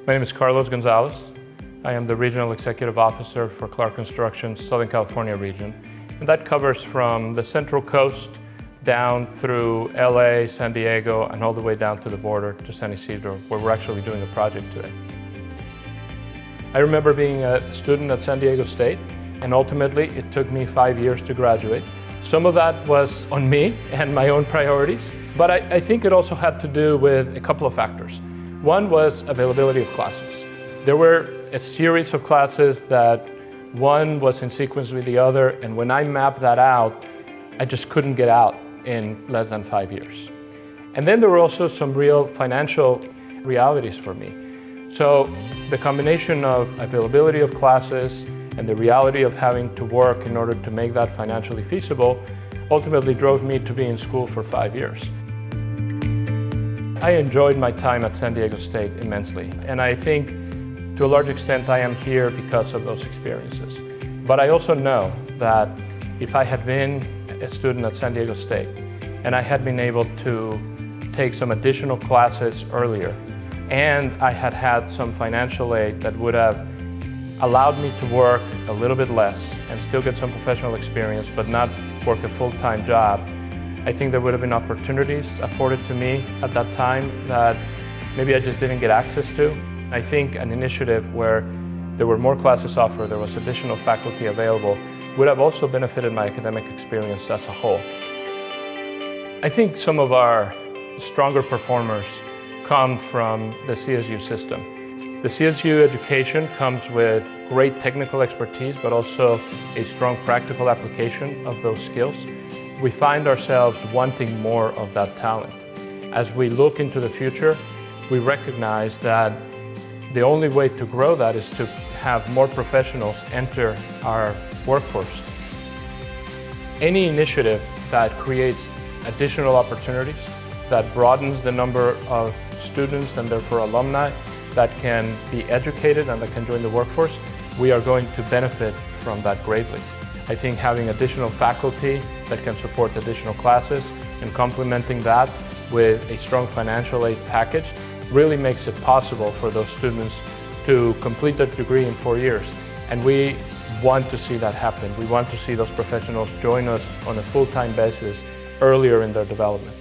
My name is Carlos Gonzalez. I am the Regional Executive Officer for Clark Construction's Southern California region. And that covers from the Central Coast down through LA, San Diego, and all the way down to the border to San Isidro, where we're actually doing a project today. I remember being a student at San Diego State, and ultimately it took me 5 years to graduate. Some of that was on me and my own priorities, but I think it also had to do with a couple of factors. One was availability of classes. There were a series of classes that one was in sequence with the other, and when I mapped that out, I just couldn't get out in less than 5 years. And then there were also some real financial realities for me. So the combination of availability of classes and the reality of having to work in order to make that financially feasible ultimately drove me to be in school for 5 years. I enjoyed my time at San Diego State immensely, and I think to a large extent I am here because of those experiences. But I also know that if I had been a student at San Diego State and I had been able to take some additional classes earlier, and I had had some financial aid that would have allowed me to work a little bit less and still get some professional experience but not work a full-time job, I think there would have been opportunities afforded to me at that time that maybe I just didn't get access to. I think an initiative where there were more classes offered, there was additional faculty available, would have also benefited my academic experience as a whole. I think some of our stronger performers come from the CSU system. The CSU education comes with great technical expertise, but also a strong practical application of those skills. We find ourselves wanting more of that talent. As we look into the future, we recognize that the only way to grow that is to have more professionals enter our workforce. Any initiative that creates additional opportunities, that broadens the number of students and therefore alumni that can be educated and that can join the workforce, we are going to benefit from that greatly. I think having additional faculty that can support additional classes and complementing that with a strong financial aid package really makes it possible for those students to complete their degree in 4 years. And we want to see that happen. We want to see those professionals join us on a full-time basis earlier in their development.